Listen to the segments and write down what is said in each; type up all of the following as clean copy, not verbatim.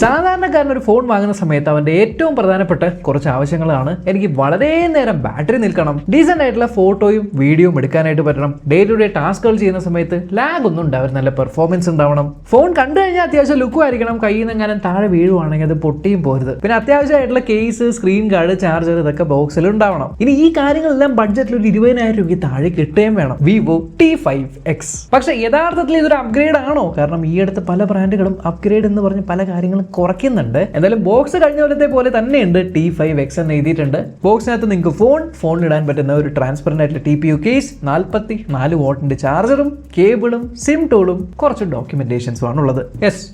സാധാരണക്കാരൻ ഒരു ഫോൺ വാങ്ങുന്ന സമയത്ത് അവന്റെ ഏറ്റവും പ്രധാനപ്പെട്ട കുറച്ച് ആവശ്യങ്ങളാണ്. എനിക്ക് വളരെ നേരം ബാറ്ററി നിൽക്കണം, ഡീസന്റ് ആയിട്ടുള്ള ഫോട്ടോയും വീഡിയോയും എടുക്കാനായിട്ട് പറ്റണം, ഡേ ടു ഡേ ടാസ്കുകൾ ചെയ്യുന്ന സമയത്ത് ലാഗ് ഒന്നും ഉണ്ടാവും, നല്ല പെർഫോമൻസ് ഉണ്ടാവണം, ഫോൺ കണ്ടു കഴിഞ്ഞാൽ അത്യാവശ്യം ലുക്കും ആയിരിക്കണം, കയ്യിൽ നിന്ന് എങ്ങാനും താഴെ വീഴുവാണെങ്കിൽ അത് പൊട്ടിയും പോരുത്, പിന്നെ അത്യാവശ്യമായിട്ടുള്ള കേസ്, സ്ക്രീൻ ഗാർഡ്, ചാർജർ ഇതൊക്കെ ബോക്സിൽ ഉണ്ടാവണം. ഇനി ഈ കാര്യങ്ങളെല്ലാം ബഡ്ജറ്റിൽ ഒരു 20,000 രൂപയ്ക്ക് താഴെ കിട്ടുകയും വേണം. Vivo T5X. പക്ഷെ യഥാർത്ഥത്തിൽ ഇതൊരു അപ്ഗ്രേഡ് ആണോ? കാരണം ഈ അടുത്ത് പല ബ്രാൻഡുകളും അപ്ഗ്രേഡ് എന്ന് പറഞ്ഞ് പല കാര്യങ്ങളും കുറയ്ക്കുന്നുണ്ട്. എന്തായാലും ബോക്സ് കഴിഞ്ഞ പോലത്തെ പോലെ തന്നെയുണ്ട്. T5X എന്ന് എഴുതിയിട്ടുണ്ട്. ബോക്സിനകത്ത് നിങ്ങൾക്ക് ഫോണിടാൻ പറ്റുന്ന ഒരു ട്രാൻസ്പെറന്റ് ആയിട്ടുള്ള TPU കേസ്, 44 വാട്ടിന്റെ ചാർജറും കേബിളും സിം ടൂളും കുറച്ച് ഡോക്യുമെന്റേഷൻസും ആണ് ഉള്ളത്.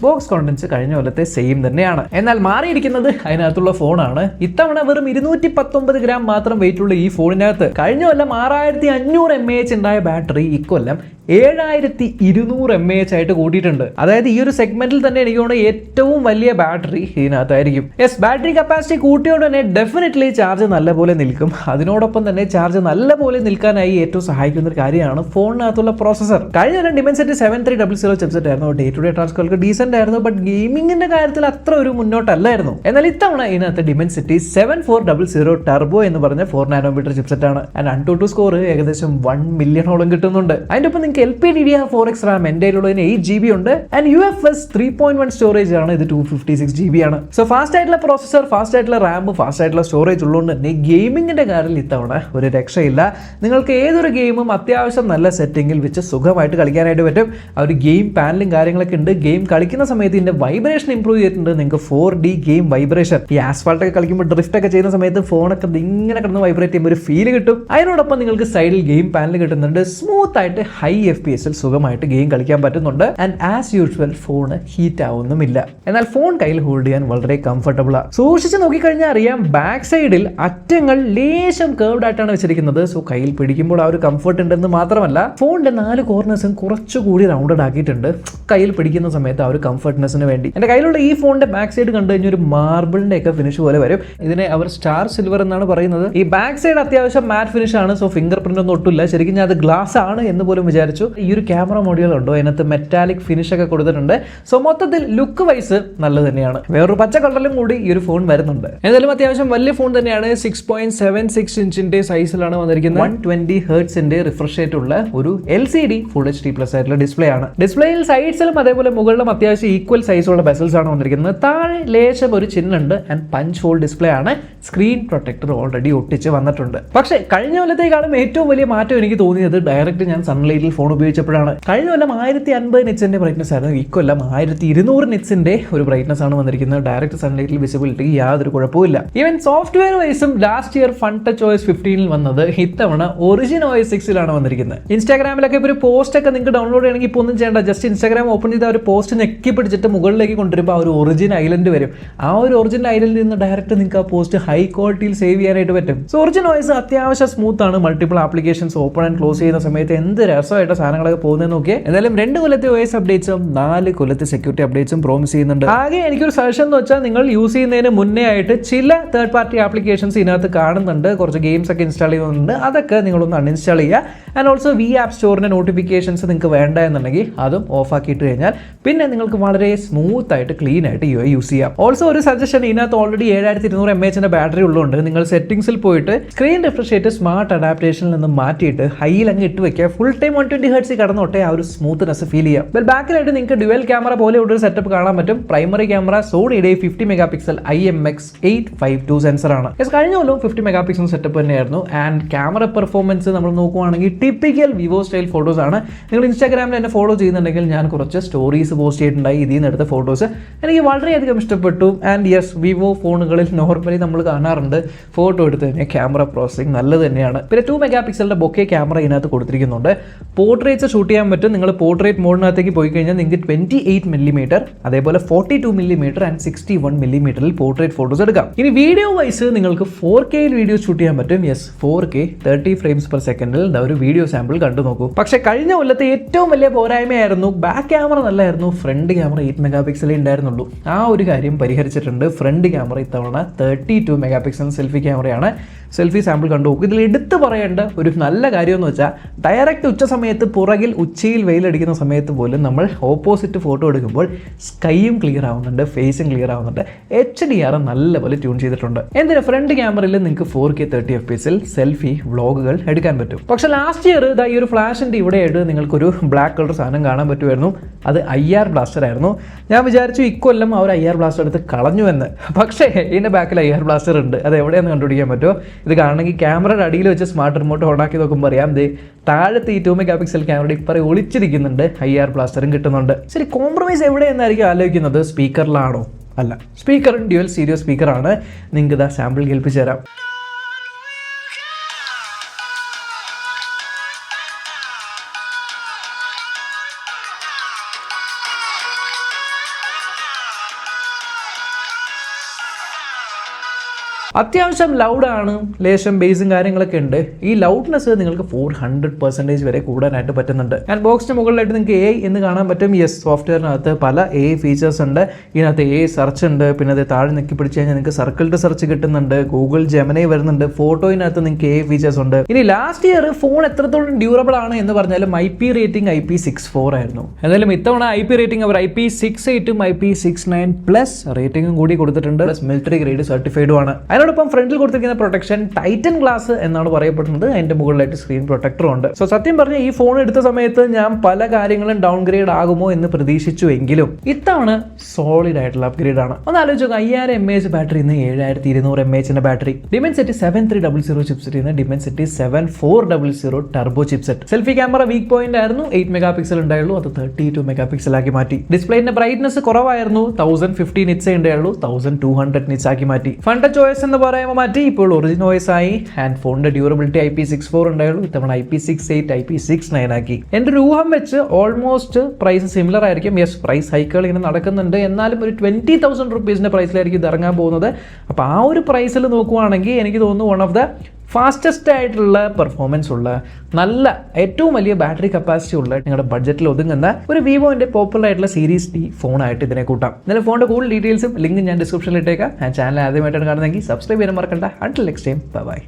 ബോക്സ് കോണ്ടന്റ്സ് കഴിഞ്ഞ പോലത്തെ സെയിം തന്നെയാണ്. എന്നാൽ മാറിയിരിക്കുന്നത് അതിനകത്തുള്ള ഫോണാണ്. ഇത്തവണ വെറും 219 ഗ്രാം മാത്രം വെയിറ്റ് ഉള്ള ഈ ഫോണിനകത്ത് കഴിഞ്ഞ കൊല്ലം 6500 mAh ഉണ്ടായ ബാറ്ററി ഇക്കൊല്ലം 7200 mAh ആയിട്ട് കൂട്ടിയിട്ടുണ്ട്. അതായത് ഈ ഒരു സെഗ്മെന്റിൽ തന്നെ എനിക്ക് തോന്നുന്നു ഏറ്റവും വലിയ ബാറ്ററി ഇതിനകത്തായിരിക്കും. ബാറ്ററി കപ്പാസിറ്റി കൂട്ടിയോട് തന്നെ ഡെഫിനറ്റ്ലി ചാർജ് നല്ലപോലെ നിൽക്കും. അതിനോടൊപ്പം തന്നെ ചാർജ് നല്ലപോലെ നിൽക്കാനായി ഏറ്റവും സഹായിക്കുന്ന ഒരു കാര്യമാണ് ഫോണിനകത്തുള്ള പ്രോസസർ. കഴിഞ്ഞ Dimensity 7300 ചിപ്സെറ്റ് ആയിരുന്നു. ഡേ ടു ഡേ ടാസ്കുകൾക്ക് ഡീസന്റ് ആയിരുന്നു, ബട്ട് ഗെയിമിംഗിന്റെ കാര്യത്തിൽ അത്ര ഒരു മുന്നോട്ടല്ലായിരുന്നു. എന്നാൽ ഇത്തവണ ഇതിനകത്ത് Dimensity 7400 ടർബോ എന്ന് പറഞ്ഞ 4nm ചിപ്സെറ്റ് ആണ്. ആൻഡ് AnTuTu സ്കോർ ഏകദേശം 1 മില്യണോളം കിട്ടുന്നുണ്ട്. അതിന്റെ ഒപ്പം നിങ്ങൾക്ക് LPDDR4X RAM എൻ്റെ കയ്യിലുള്ളതിന് 8GB ഉണ്ട്. ആൻഡ് UFS 3.1 സ്റ്റോറേജ് ആണ്. ഇത് 256GB ആണ്. സോ ഫാസ്റ്റ് ആയിട്ടുള്ള പ്രോസസർ, ഫാസ്റ്റ് ആയിട്ടുള്ള റാം, ഫാസ്റ്റ് ആയിട്ടുള്ള സ്റ്റോറേജ് ഉള്ളതുകൊണ്ട് തന്നെ ഗെയിമിംഗിന്റെ കാര്യത്തിൽ ഇത്തവണ ഒരു രക്ഷയില്ല. നിങ്ങൾക്ക് ഏതൊരു ഗെയിമും അത്യാവശ്യം നല്ല സെറ്റിംഗിൽ വെച്ച് സുഖമായിട്ട് കളിക്കാനായിട്ട് പറ്റും. ആ ഒരു ഗെയിം പാനലും കാര്യങ്ങളൊക്കെ ഉണ്ട്. ഗെയിം കളിക്കുന്ന സമയത്ത് ഇതിന്റെ വൈബ്രേഷൻ ഇംപ്രൂവ് ചെയ്തിട്ടുണ്ട്. നിങ്ങൾക്ക് 4D ഗെയിം വൈബ്രേഷൻ, ഈ ആസ്ഫാൾട്ട് ഒക്കെ കളിക്കുമ്പോൾ ഡ്രിഫ്റ്റ് ഒക്കെ ചെയ്യുന്ന സമയത്ത് ഫോണൊക്കെ ഇങ്ങനെ കിടന്ന് വൈബ്രേറ്റ് ചെയ്യുമ്പോൾ ഒരു ഫീൽ കിട്ടും. അതിനോടൊപ്പം നിങ്ങൾക്ക് സൈഡിൽ ഗെയിം പാനൽ കിട്ടുന്നുണ്ട്. സ്മൂത്ത് ആയിട്ട് ഹൈ FPS സുഖമായിട്ട് ഗെയിം കളിക്കാൻ പറ്റുന്നുണ്ട്. And as usual phone heat ആവുന്നുമില്ല. എന്നാൽ ഫോൺ കയ്യിൽ ഹോൾഡ് ചെയ്യാൻ വളരെ കംഫർട്ടബിൾ ആണ്. സൂക്ഷിച്ച് നോക്കിക്കഴിഞ്ഞാൽ അറിയാം, ബാക്ക് സൈഡിൽ അറ്റങ്ങൾ ലേശം കർവ്ഡ് ആയിട്ടാണ് വെച്ചിരിക്കുന്നത്. സോ കയ്യിൽ പിടിക്കുമ്പോൾ ആ ഒരു കംഫർട്ട് ഉണ്ടെന്ന് മാത്രമല്ല, ഫോണിന്റെ 4 കോർണേഴ്സും കുറച്ചുകൂടി റൗണ്ടഡ് ആക്കിയിട്ടുണ്ട് കയ്യിൽ പിടിക്കുന്ന സമയത്ത് ആ ഒരു കംഫർട്ട്നെസ്സിന് വേണ്ടി. എന്റെ കയ്യിലുള്ള ഈ ഫോണിന്റെ ബാക്ക് സൈഡ് കണ്ടു കഴിഞ്ഞാൽ ഒരു മാർബിളിന്റെ ഒക്കെ ഫിനിഷ് പോലെ വരും. ഇതിനെ അവർ സ്റ്റാർ സിൽവർ എന്നാണ് പറയുന്നത്. ഈ ബാക്ക് സൈഡ് അത്യാവശ്യം മാറ്റ് ഫിനിഷ് ആണ്. സോ ഫിംഗർ പ്രിന്റ് ഒന്നും ഒട്ടില്ല. ശരിക്കും ഞാൻ അത് ഗ്ലാസ് ആണ് എന്ന് പോലും വിചാരിച്ചു. ഈ ഒരു ക്യാമറ മോഡ്യൂൾ ഉണ്ടോ, അതിനകത്ത് മെറ്റാലിക് ഫിനിഷ് ഒക്കെ കൊടുത്തിട്ടുണ്ട്. സോ മൊത്തത്തിൽ ലുക്ക് വൈസ് നല്ലത് തന്നെയാണ്. വേറൊരു പച്ച കളറിലും കൂടി ഈ ഒരു ഫോൺ വരുന്നുണ്ട്. എന്തായാലും അത്യാവശ്യം വലിയ ഫോൺ തന്നെയാണ്. 6.76 ഇഞ്ചിന്റെ സൈസിലാണ് വന്നിരിക്കുന്നത്. 120 ഹെർട്സിന്റെ റിഫ്രഷ് റേറ്റ് ഉള്ള ഒരു LCD Full HD+ ആയിട്ടുള്ള ഡിസ്പ്ലേ ആണ്. ഡിസ്പ്ലേയിൽ സൈഡ്സിലും അതേപോലെ മുകളിലും അത്യാവശ്യം ഈക്വൽ സൈസുള്ള ബെസൽസ് ആണ് വന്നിരിക്കുന്നത്. താഴെ ലേശം ഒരു ചിഹ്നുണ്ട്. ആൻഡ് പഞ്ച് ഹോൾ ഡിസ്പ്ലേ ആണ്. സ്ക്രീൻ പ്രൊട്ടക്ടർ ഓൾറെഡി ഒട്ടിച്ച് വന്നിട്ടുണ്ട്. പക്ഷേ കഴിഞ്ഞ കൊല്ലത്തേക്കാളും ഏറ്റവും വലിയ മാറ്റം എനിക്ക് തോന്നിയത് ഡയറക്റ്റ് ഞാൻ സൺലൈറ്റിൽ ഫോൺ ഉപയോഗിച്ചപ്പോഴാണ്. കഴിഞ്ഞ കൊല്ലം 1050 നിറ്റ്സിന്റെ ബ്രൈറ്റ്നസ് ആയിരുന്നു. ഇക്കൊല്ലം 1200 നിറ്റ്സിന്റെ ഒരു ബ്രൈറ്റ്നസ് ആണ് വന്നിരിക്കുന്നത്. ഡയറക്റ്റ് സൺലൈറ്റിൽ വിസിബിലിറ്റി യാതൊരു കുഴപ്പമില്ല. ഈവൻ സോഫ്റ്റ്വെയർ വൈസും ലാസ്റ്റ് ഇയർ FunTouchOS 15 വന്നത് ഇത്തവണ OriginOS 6 വന്നിരിക്കുന്നത്. ഇൻസ്റ്റാഗ്രാമിലൊക്കെ ഇപ്പോൾ ഒരു പോസ്റ്റ് ഒക്കെ നിങ്ങൾക്ക് ഡൗൺലോഡ് ചെയ്യണമെങ്കിൽ ഇപ്പോൾ ഒന്നും ചെയ്യേണ്ട. ജസ്റ്റ് ഇൻസ്റ്റാഗ്രാം ഓപ്പൺ ചെയ്ത് ആ ഒരു പോസ്റ്റ് ഞെക്കി പിടിച്ചിട്ട് മുകളിലേക്ക് കൊണ്ടുവരുമ്പോൾ ആ ഒരു ഒറിജിൻ ഐലൻഡ് വരും. ആ ഒരു ഒറിജിൻ ഐലൻഡിൽ നിന്ന് ഡയറക്റ്റ് നിങ്ങൾക്ക് ആ പോസ്റ്റ് ഹൈ ക്വാളിറ്റിയിൽ സേവ് ചെയ്യാനായിട്ട് പറ്റും. സോ OriginOS അത്യാവശ്യം സ്മൂത്ത് ആണ്. Multiple applications open and close ചെയ്യുന്ന സമയത്ത് എന്ത് രസമായിട്ട് സാധനങ്ങളൊക്കെ പോകുന്നത് നോക്കിയേ. എന്തായാലും 2 കൊല്ലത്തെ OS അപ്ഡേറ്റ്സും 4 കൊല്ലത്തെ സെക്യൂരിറ്റി അപ്ഡേറ്റ്സും പ്രോമിസ് ചെയ്യുന്നുണ്ട്. ആകെ എനിക്കൊരു സജഷൻ എന്ന് വെച്ചാൽ, നിങ്ങൾ യൂസ് ചെയ്യുന്നതിന് മുന്നേ ആയിട്ട് ചില തേർഡ് പാർട്ടി ആപ്ലിക്കേഷൻസ് ഇതിനകത്ത് കാണുന്നുണ്ട്. കുറച്ച് ഗെയിംസ് ഒക്കെ ഇൻസ്റ്റാൾ ചെയ്യുന്നുണ്ട്. അതൊക്കെ നിങ്ങളൊന്ന് അൺഇൻസ്റ്റാൾ ചെയ്യുക. ആൻഡ് ഓൾസോ ആപ്പ് സ്റ്റോറിന്റെ നോട്ടിഫിക്കേഷൻസ് നിങ്ങൾക്ക് വേണ്ട എന്നുണ്ടെങ്കിൽ അതും ഓഫ് ആക്കിയിട്ട് കഴിഞ്ഞാൽ പിന്നെ നിങ്ങൾക്ക് വളരെ സ്മൂത്ത് ആയിട്ട് ക്ലീൻ ആയിട്ട് യൂസ് ചെയ്യാം. ഓൾസോ ഒരു സജഷൻ, ഇതിനകത്ത് ഓൾറെഡി 7200 mAh ബാറ്ററി ഉള്ളതുകൊണ്ട് നിങ്ങൾ സെറ്റിംഗ്സിൽ പോയിട്ട് സ്ക്രീൻ റിഫ്രഷ് റേറ്റ് സ്മാർട്ട് അഡാപ്റ്റേഷനിൽ നിന്ന് മാറ്റിയിട്ട് ഹൈയിൽ അങ്ങ് ഇട്ട് വെക്കുക. ഫുൾ ടൈം 120 ഹെർട്സിൽ കടന്നോട്ടെ ആ ഒരു സ്മൂത്ത്നെസ് ഫീൽ ചെയ്യാം. ബാക്കിലായിട്ട് നിങ്ങൾക്ക് ഡ്യുവൽ ക്യാമറ പോലെ ഒരു സെറ്റപ്പ് കാണാൻ പറ്റും. പ്രൈമറി ക്യാമറ സോണിയുടെ 50 മെഗാപിക്സൽ IMX852 സെൻസർ ആണ്. കഴിഞ്ഞ കൊല്ലം 50 മെഗാപിക്സൽ സെറ്റപ്പ് തന്നെയായിരുന്നു. ആൻഡ് ക്യാമറ പെർഫോമൻസ് നമ്മൾ നോക്കുവാണെങ്കിൽ ടിപ്പിക്കൽ വിവോ സ്റ്റൈൽ ഫോട്ടോസ് ആണ്. നിങ്ങൾ ഇൻസ്റ്റാഗ്രാമിൽ എന്നെ ഫോളോ ചെയ്യുന്നുണ്ടെങ്കിൽ ഞാൻ കുറച്ച് സ്റ്റോറീസ് പോസ്റ്റ് ചെയ്തിട്ടുണ്ടായി ഇതിൽ നിന്ന് എടുത്ത ഫോട്ടോസ്. എനിക്ക് വളരെയധികം ഇഷ്ടപ്പെട്ടു. ആൻഡ് യെസ്, വിവോ ഫോണുകളിൽ നോർമലി നമ്മൾ കാണാറുണ്ട് ഫോട്ടോ എടുത്ത് കഴിഞ്ഞാൽ ക്യാമറ പ്രോസസ്സിംഗ് നല്ലത് തന്നെയാണ്. പിന്നെ 2 മെഗാപിക്സലിന്റെ ബൊക്കെ ക്യാമറ ഇതിനകത്ത് കൊടുത്തിരിക്കുന്നുണ്ട്. പോർട്രേറ്റ്സ് ഷൂട്ട് ചെയ്യാൻ പറ്റും. നിങ്ങൾ പോർട്രേറ്റ് മോഡിനകത്തേക്ക് പോയി കഴിഞ്ഞാൽ നിങ്ങൾക്ക് 28mm, അതേപോലെ 42mm and 61mm portrait photos എടുക്കാം. ഇനി വീഡിയോ വൈസ് നിങ്ങൾക്ക് 4K വീഡിയോ ഷൂട്ട് ചെയ്യാൻ പറ്റും. Yes, 4K 30 frames per second ഒരു വീഡിയോ സാമ്പിൾ കണ്ടു നോക്കൂ. പക്ഷേ കഴിഞ്ഞ കൊല്ലത്തെ ഏറ്റവും വലിയ പോരായ്മയായിരുന്നു ബാക്ക് ക്യാമറ നല്ലായിരുന്നു, ഫ്രണ്ട് ക്യാമറ 8 മെഗാ പിക്സലേ ഉണ്ടായിരുന്നുള്ളൂ. ആ ഒരു കാര്യം പരിഹരിച്ചിട്ടുണ്ട്. ഫ്രണ്ട് ക്യാമറ ഇത്തവണ 32 മെഗാ പിക്സൽ സെൽഫി ക്യാമറയാണ്. സെൽഫി സാമ്പിൾ കണ്ടു നോക്കും. ഇതിൽ എടുത്തു പറയേണ്ട ഒരു നല്ല കാര്യം എന്ന് വെച്ചാൽ ഡയറക്റ്റ് ഉച്ച സമയത്ത് പുറകിൽ ഉച്ചയിൽ വെയിലടിക്കുന്ന സമയത്ത് പോലും നമ്മൾ ഓപ്പോസിറ്റ് ഫോട്ടോ എടുക്കുമ്പോൾ സ്കൈയും ക്ലിയർ ആവുന്നുണ്ട്, ഫേസും ക്ലിയർ ആവുന്നുണ്ട്. HDR നല്ലപോലെ ട്യൂൺ ചെയ്തിട്ടുണ്ട്. എന്തിനാ ഫ്രണ്ട് ക്യാമറയിൽ നിങ്ങൾക്ക് 4K 30 FPS സെൽഫി വ്ളോഗുകൾ എടുക്കാൻ പറ്റും. പക്ഷെ ലാസ്റ്റ് ഇയർ ഇതാ ഈ ഒരു ഫ്ലാഷിൻ്റെ ഇവിടെയായിട്ട് നിങ്ങൾക്കൊരു ബ്ലാക്ക് കളർ സാധനം കാണാൻ പറ്റുമായിരുന്നു. അത് IR ബ്ലാസ്റ്റർ ആയിരുന്നു. ഞാൻ വിചാരിച്ചു ഇക്കൊല്ലം അവർ IR ബ്ലാസ്റ്റർ എടുത്ത് കളഞ്ഞു എന്ന്. പക്ഷേ ഇതിൻ്റെ ബാക്കിൽ IR ബ്ലാസ്റ്റർ ഉണ്ട്. അത് എവിടെയെന്ന് കണ്ടുപിടിക്കാൻ പറ്റുമോ? ഇത് കാണണമെങ്കിൽ ക്യാമറയുടെ അടിയിൽ വെച്ച് സ്മാർട്ട് റിമോട്ട് ഓണാക്കി നോക്കുമ്പോൾ അറിയാം, താഴത്തെ ഈ 2 മെഗാ പിക്സൽ ക്യാമറയുടെ ഇപ്പറേ ഒളിച്ചിരിക്കുന്നുണ്ട്, IR ബ്ലാസ്റ്ററും കിട്ടുന്നുണ്ട്. ശരി, കോംപ്രമൈസ് എവിടെയെന്നായിരിക്കും ആലോചിക്കുന്നത്? സ്പീക്കറിലാണോ? അല്ല, സ്പീക്കറും ഡ്യുവൽ സ്റ്റീരിയോ സ്പീക്കറാണ്. നിങ്ങൾക്ക് ഇതാ സാമ്പിൾ കേൾപ്പിച്ചു തരാം. അത്യാവശ്യം ലൗഡാണ്, ലേശം ബേസും കാര്യങ്ങളൊക്കെ ഉണ്ട്. ഈ ലൗഡ്നെസ് നിങ്ങൾക്ക് 400% വരെ കൂടാനായിട്ട് പറ്റുന്നുണ്ട്. ആൻഡ് ബോക്സിന് മുകളിലായിട്ട് നിങ്ങൾക്ക് AI എന്ന് കാണാൻ പറ്റും. യെസ്, സോഫ്റ്റ്വെയറിനകത്ത് പല AI ഫീച്ചേഴ്സ് ഉണ്ട്. ഇതിനകത്ത് AI സെർച്ച് ഉണ്ട്. പിന്നെ അത് താഴെ നെക്കി പിടിച്ച് കഴിഞ്ഞാൽ നിങ്ങൾക്ക് സർക്കിൾഡ് സെർച്ച് കിട്ടുന്നുണ്ട്. ഗൂഗിൾ ജെമിനി വരുന്നുണ്ട്. ഫോട്ടോയിനകത്ത് നിങ്ങൾക്ക് AI ഫീച്ചേഴ്സ് ഉണ്ട്. ഇനി ലാസ്റ്റ് ഇയർ ഫോൺ എത്രത്തോളം ഡ്യൂറബിൾ ആണ് എന്ന് പറഞ്ഞാലും IP റേറ്റിംഗ് IP64 ആയിരുന്നു. എന്തായാലും ഇത്തവണ IP റേറ്റിംഗ് അവർ IP68 IP69 പ്ലസ് റേറ്റിംഗും കൂടി കൊടുത്തിട്ടുണ്ട്. പ്ലസ് മിലിറ്ററി ഗ്രേഡ് സർട്ടിഫൈഡും ആണ്. അതിനോടൊപ്പം ഫ്രണ്ടിൽ കൊടുത്തിരിക്കുന്ന പ്രൊട്ടക്ഷൻ ടൈറ്റൻ ഗ്ലാസ് എന്നാണ് പറയപ്പെടുന്നത്. അതിന്റെ മുകളിലായിട്ട് സ്ക്രീൻ പ്രൊട്ടക്ടറും ഉണ്ട്. സോ സത്യം പറഞ്ഞ ഈ ഫോൺ എടുത്ത സമയത്ത് ഞാൻ പല കാര്യങ്ങളും ഡൗൺഗ്രേഡ് ആകുമോ എന്ന് പ്രതീക്ഷിച്ചു എങ്കിലും ഇത്തവണ സോളിഡ് ആയിട്ടുള്ള അപ്ഗ്രേഡ് ആണ്. ഒന്ന് ആലോചിച്ചു, 5000 mAh ബാറ്ററി ഇന്ന് 7200 mAh ബാറ്ററി. ഡിമെൻസിറ്റി 7300 ചിപ്സെറ്റ് ഇന്ന് Dimensity 7400 turbo chipset. Selfie camera weak point ആയിരുന്നു, 8 മെഗാ പിക്സൽ ഉണ്ടായുള്ളൂ, അത് 32 മെഗാ പിക്സൽ ആക്കി മാറ്റി. ഡിസ്പ്ലേന്റെ ബ്രൈറ്റ്നസ് കുറവായിരുന്നു, 1050 നിറ്റ്സേ ഉണ്ടായുള്ളൂ, 1200 നിറ്റ്സ് ആക്കി മാറ്റി. ഫണ്ട് ചോയ്സ് എന്ന് പറയുമ്പോൾ മാറ്റി, ഇപ്പോൾ ഒറിജിനൽ OS ആയി. ഹാൻഡ് ഫോണിന്റെ ഡ്യൂറബിലിറ്റി IP64 ഉണ്ടായുള്ളൂ, ഇത്തവണ IP68 IP69 ആക്കി. എൻ്റെ ഒരു ഊഹം വെച്ച് ഓൾമോസ്റ്റ് പ്രൈസ് സിമിലർ ആയിരിക്കും. യെസ്, പ്രൈസ് ഹൈക്കുകൾ ഇങ്ങനെ നടക്കുന്നുണ്ട്, എന്നാലും ഒരു 20,000 റുപ്പീസിന്റെ പ്രൈസിലായിരിക്കും ഇത് ഇറങ്ങാൻ പോകുന്നത്. അപ്പോൾ ആ ഒരു പ്രൈസിൽ നോക്കുവാണെങ്കിൽ എനിക്ക് തോന്നുന്നു വൺ ഓഫ് ദ ഫാസ്റ്റസ്റ്റ് ആയിട്ടുള്ള പെർഫോമൻസ് ഉള്ള, നല്ല ഏറ്റവും വലിയ ബാറ്ററി കപ്പാസിറ്റി ഉള്ള, നിങ്ങളുടെ ബഡ്ജറ്റിൽ ഒതുങ്ങുന്ന ഒരു വിവോന്റെ പോപ്പുലർ ആയിട്ടുള്ള സീരീസ് D ഫോണായിട്ട് ഇതിനെ കൂട്ടാം. എന്നാലും ഫോണിന്റെ കൂടുതൽ ഡീറ്റെയിൽസും ലിങ്ക് ഞാൻ ഡിസ്ക്രിപ്ഷനിൽ ഇട്ടേക്കാം. ചാനൽ ആദ്യമായിട്ടാണ് കാണുന്നതെങ്കിൽ സബ്സ്ക്രൈബ് ചെയ്യാൻ മറക്കണ്ട. Until next time, by.